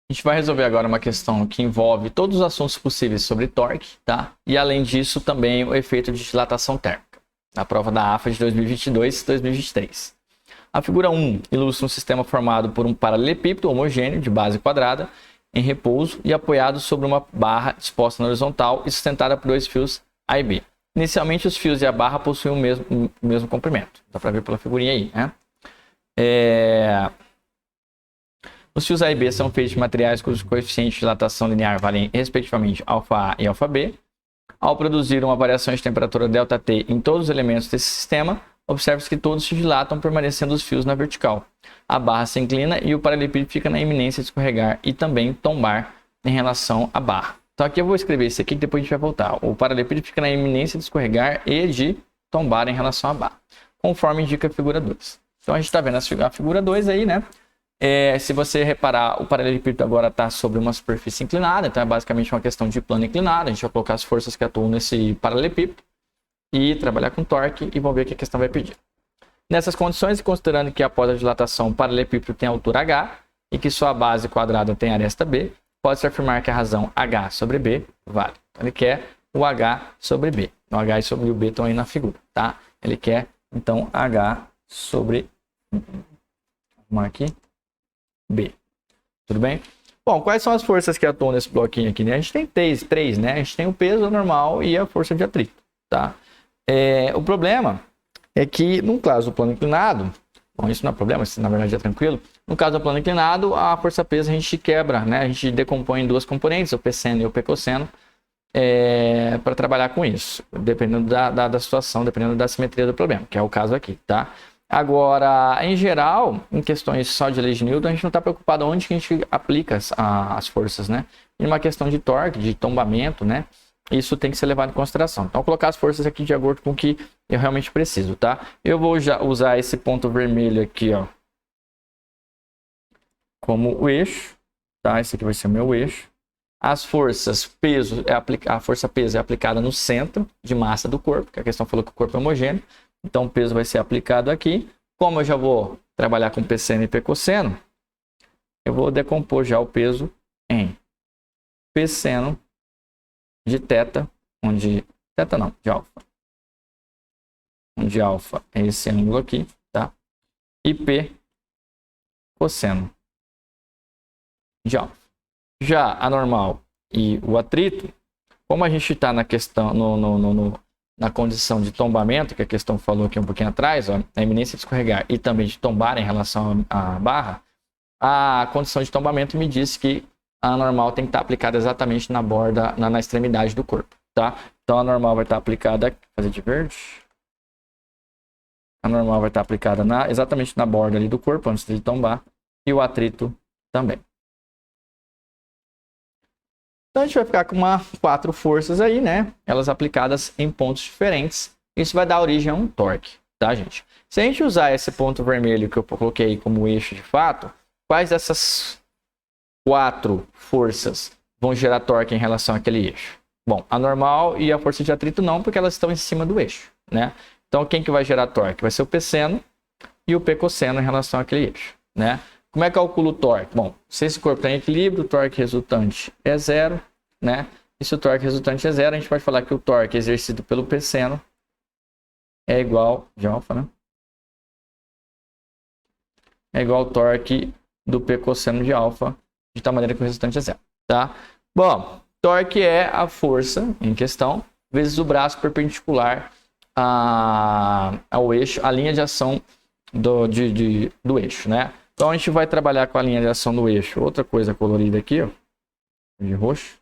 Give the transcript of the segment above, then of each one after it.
A gente vai resolver agora uma questão que envolve todos os assuntos possíveis sobre torque, tá? E além disso, também o efeito de dilatação térmica, na prova da AFA de 2022 e 2023. A figura 1 ilustra um sistema formado por um paralelepípedo homogêneo de base quadrada em repouso e apoiado sobre uma barra disposta na horizontal e sustentada por dois fios A e B. Inicialmente, os fios e a barra possuem o mesmo comprimento. Dá para ver pela figurinha aí, né? Os fios A e B são feitos de materiais cujos coeficientes de dilatação linear valem respectivamente αA e αB. Ao produzir uma variação de temperatura ΔT em todos os elementos desse sistema, observa-se que todos se dilatam, permanecendo os fios na vertical. A barra se inclina e o paralelepípedo fica na iminência de escorregar e também tombar em relação à barra. Então aqui eu vou escrever isso aqui, depois a gente vai voltar. O paralelepípedo fica na iminência de escorregar e de tombar em relação à barra, conforme indica a figura 2. Então a gente está vendo a figura 2 aí, né? Se você reparar, o paralelepípedo agora está sobre uma superfície inclinada, então é basicamente uma questão de plano inclinado. A gente vai colocar as forças que atuam nesse paralelepípedo e trabalhar com torque e vamos ver o que a questão vai pedir. Nessas condições, e considerando que após a dilatação o paralelepípedo tem altura h e que sua base quadrada tem aresta b, pode-se afirmar que a razão h sobre b vale. Então, ele quer o h sobre b. O h e sobre o b estão aí na figura, tá? Ele quer, então, h sobre... Vamos aqui. B. Tudo bem? Bom, quais são as forças que atuam nesse bloquinho aqui, né? A gente tem três, né? A gente tem o peso normal e a força de atrito, tá? O problema é que, no caso do plano inclinado, bom, isso não é problema, isso na verdade é tranquilo. No caso do plano inclinado, a força-peso a gente quebra, né? A gente decompõe em duas componentes, o P-seno e o P-cosseno, para trabalhar com isso, dependendo da situação, dependendo da simetria do problema, que é o caso aqui, tá? Agora, em geral, em questões só de lei de Newton, a gente não está preocupado onde que a gente aplica as forças, né? Em uma questão de torque, de tombamento, né? Isso tem que ser levado em consideração. Então, vou colocar as forças aqui de acordo com o que eu realmente preciso, tá? Eu vou já usar esse ponto vermelho aqui, ó, como o eixo, tá? Esse aqui vai ser o meu eixo. As forças, peso, a força peso é aplicada no centro de massa do corpo, que a questão falou que o corpo é homogêneo. Então, o peso vai ser aplicado aqui. Como eu já vou trabalhar com P-seno e P-cosseno, eu vou decompor já o peso em P-seno de θ, onde... θ não, de alfa. Onde alfa é esse ângulo aqui, tá? E P cosseno de alfa. Já a normal e o atrito, como a gente está na questão, na condição de tombamento, que a questão falou aqui um pouquinho atrás, ó, a iminência de escorregar e também de tombar em relação à barra, a condição de tombamento me diz que a normal tem que estar aplicada exatamente na borda, na extremidade do corpo, tá? Então a normal vai estar aplicada, fazer de verde. A normal vai estar aplicada exatamente na borda ali do corpo, antes de tombar, e o atrito também. Então a gente vai ficar com 4 forças aí, né? Elas aplicadas em pontos diferentes. Isso vai dar origem a um torque, tá, gente? Se a gente usar esse ponto vermelho que eu coloquei como eixo de fato, quais dessas 4 forças vão gerar torque em relação àquele eixo? Bom, a normal e a força de atrito não, porque elas estão em cima do eixo, né? Então quem que vai gerar torque? Vai ser o P-seno e o P-cosseno em relação àquele eixo, né? Como é que calcula o torque? Bom, se esse corpo está em equilíbrio, o torque resultante é 0, né? E se o torque resultante é 0, a gente pode falar que o torque exercido pelo P-seno é igual de alfa, né? É igual ao torque do P-cosseno de alfa, de tal maneira que o resultante é 0, tá? Bom, torque é a força em questão vezes o braço perpendicular ao eixo, a linha de ação do eixo, né? Então a gente vai trabalhar com a linha de ação do eixo. Outra coisa colorida aqui, ó, de roxo.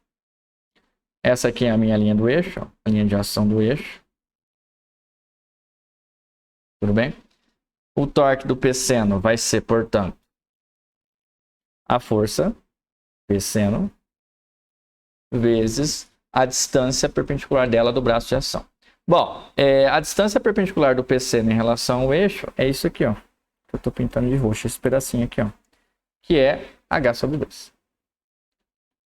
Essa aqui é a minha linha do eixo, ó, a linha de ação do eixo. Tudo bem? O torque do P-seno vai ser, portanto, a força P-seno vezes a distância perpendicular dela do braço de ação. Bom, a distância perpendicular do P-seno em relação ao eixo é isso aqui, ó. Eu estou pintando de roxo esse pedacinho aqui, ó, que é H sobre 2.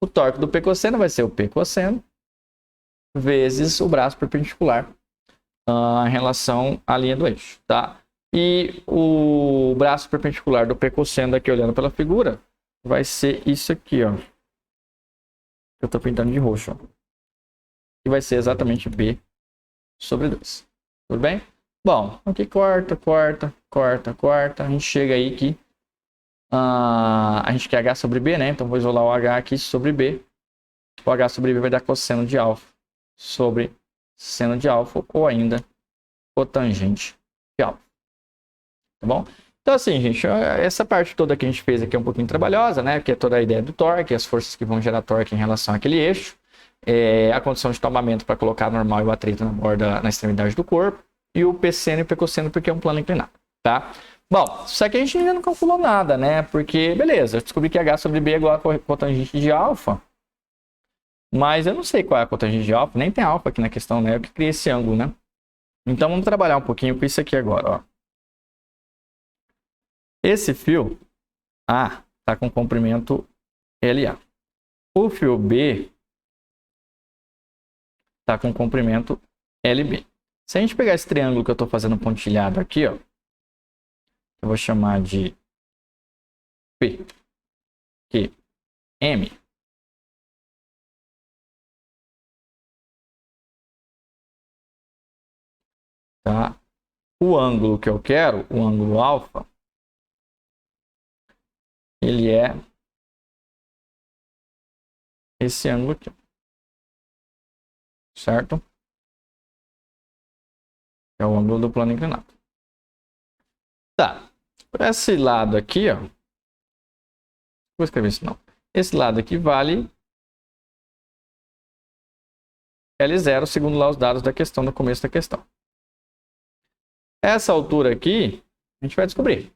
O torque do P-cosseno vai ser o P-cosseno vezes o braço perpendicular em relação à linha do eixo, tá? E o braço perpendicular do P-cosseno, aqui olhando pela figura, vai ser isso aqui, ó. Eu tô pintando de roxo, ó. E vai ser exatamente B sobre 2. Tudo bem? Bom, aqui corta. A gente chega aí que a gente quer H sobre B, né? Então vou isolar o H aqui sobre B. O H sobre B vai dar cosseno de alfa sobre seno de alfa ou ainda cotangente de alfa. Tá bom? Então assim, gente, essa parte toda que a gente fez aqui é um pouquinho trabalhosa, né? Que é toda a ideia do torque, as forças que vão gerar torque em relação àquele eixo, a condição de tomamento para colocar normal e o atrito na borda, na extremidade do corpo, e o Pseno e o Pcosseno porque é um plano inclinado, tá? Bom, só que a gente ainda não calculou nada, né? Porque, beleza, eu descobri que H sobre B é igual a cotangente de alfa, mas eu não sei qual é a cotangente de alfa, nem tem alfa aqui na questão, né? Eu que criei esse ângulo, né? Então vamos trabalhar um pouquinho com isso aqui agora, ó. Esse fio A está com comprimento LA. O fio B está com comprimento LB. Se a gente pegar esse triângulo que eu estou fazendo pontilhado aqui, ó, eu vou chamar de P, Q, M. Tá? O ângulo que eu quero, o ângulo alfa, ele é esse ângulo aqui, certo? É o ângulo do plano inclinado. Tá. Para esse lado aqui, ó, vou escrever isso não. Esse lado aqui vale L0, segundo lá os dados da questão, no começo da questão. Essa altura aqui, a gente vai descobrir.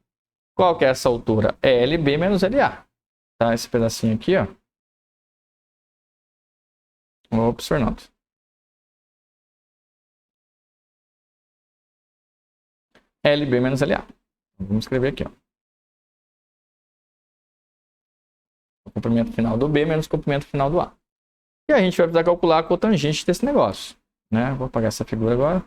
Qual que é essa altura? É LB menos LA. Tá? Esse pedacinho aqui, ó. Ops, Fernando. LB menos LA. Vamos escrever aqui, ó. O comprimento final do B menos o comprimento final do A. E a gente vai precisar calcular a cotangente desse negócio, né? Vou apagar essa figura agora.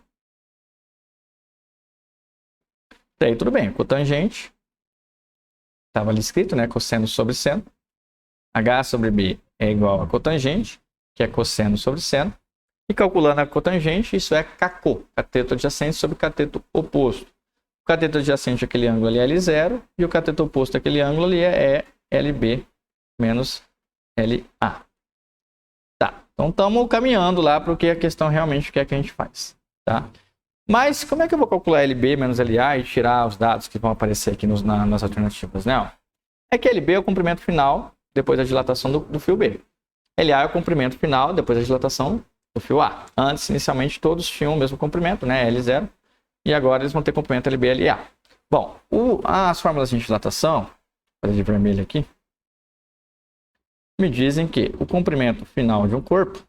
E aí, tudo bem. Cotangente. Estava ali escrito, né? Cosseno sobre seno. H sobre B é igual a cotangente, que é cosseno sobre seno. E calculando a cotangente, isso é CACO, cateto adjacente sobre cateto oposto. O cateto adjacente àquele ângulo ali é L0 e o cateto oposto àquele ângulo ali é LB menos LA. Tá, então estamos caminhando lá para o que a questão realmente quer que a gente faz, tá? Mas como é que eu vou calcular LB menos LA e tirar os dados que vão aparecer aqui nas alternativas, né? É que LB é o comprimento final depois da dilatação do fio B. LA é o comprimento final depois da dilatação do fio A. Antes, inicialmente, todos tinham o mesmo comprimento, né? L0. E agora eles vão ter comprimento LB e LA. Bom, as fórmulas de dilatação, vou fazer de vermelho aqui, me dizem que o comprimento final de um corpo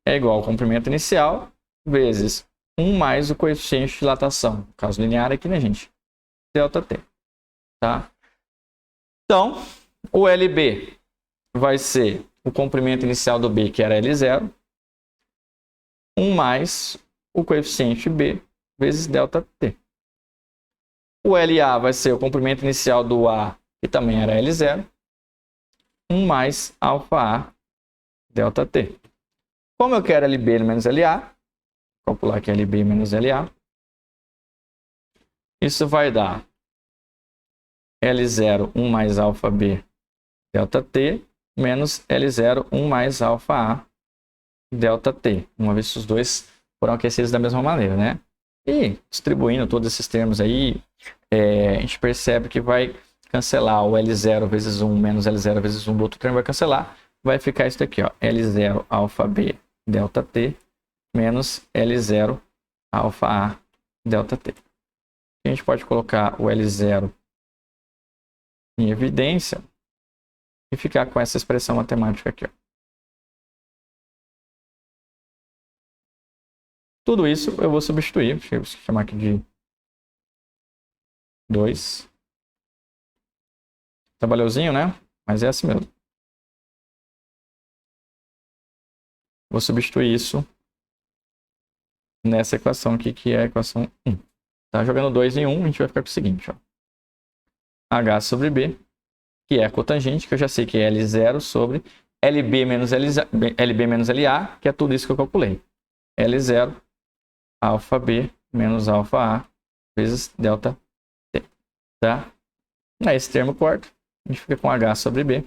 é igual ao comprimento inicial vezes 1 mais o coeficiente de dilatação. No caso linear aqui, né, gente? ΔT. Tá? Então, o LB vai ser o comprimento inicial do B, que era L0, 1 mais o coeficiente B vezes ΔT. O LA vai ser o comprimento inicial do A, que também era L0, 1 mais alfa A ΔT. Como eu quero LB menos LA, vou calcular aqui LB menos LA, isso vai dar L0, 1 mais alfa B ΔT, menos L0, 1 mais alfa A ΔT, uma vez que os dois foram aquecidos da mesma maneira, né? E distribuindo todos esses termos aí, a gente percebe que vai cancelar o L0 vezes 1 menos L0 vezes 1 do outro termo, vai cancelar, vai ficar isso daqui, ó, L0 alfa B ΔT menos L0 alfa A ΔT. A gente pode colocar o L0 em evidência e ficar com essa expressão matemática aqui, ó. Tudo isso eu vou substituir, vou chamar aqui de 2. Trabalhosinho, né? Mas é assim mesmo. Vou substituir isso nessa equação aqui, que é a equação 1. Tá? Jogando 2 em 1, a gente vai ficar com o seguinte, ó. H sobre B, que é a cotangente, que eu já sei que é L0 sobre LB menos LA, que é tudo isso que eu calculei. L0, alfa B menos alfa A, vezes delta T. Tá? Aí esse termo corta, a gente fica com H sobre B.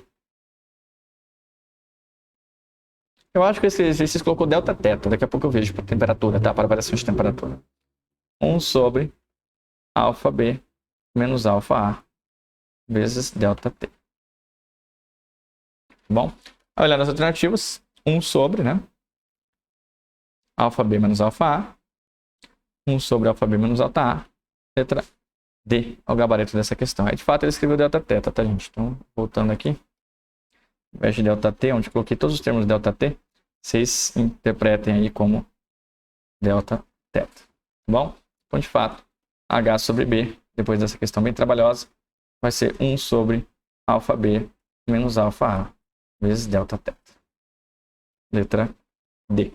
Eu acho que esse exercício colocou delta teta, daqui a pouco eu vejo para temperatura, tá? Para variação de temperatura. 1 sobre alfa B menos alfa A, vezes delta T. Bom, olhando as alternativas, 1 sobre, né? Alfa B menos alfa A. 1 sobre alfa B menos alfa A. Letra D é o gabarito dessa questão. Aí, de fato, ele escreveu delta teta, tá, gente? Então, voltando aqui. Ao invés de delta T, onde coloquei todos os termos de delta T, vocês interpretem aí como delta teta. Bom? Então, de fato, H sobre B, depois dessa questão bem trabalhosa, vai ser 1 sobre alfa B menos alfa A, vezes delta teta. Letra D.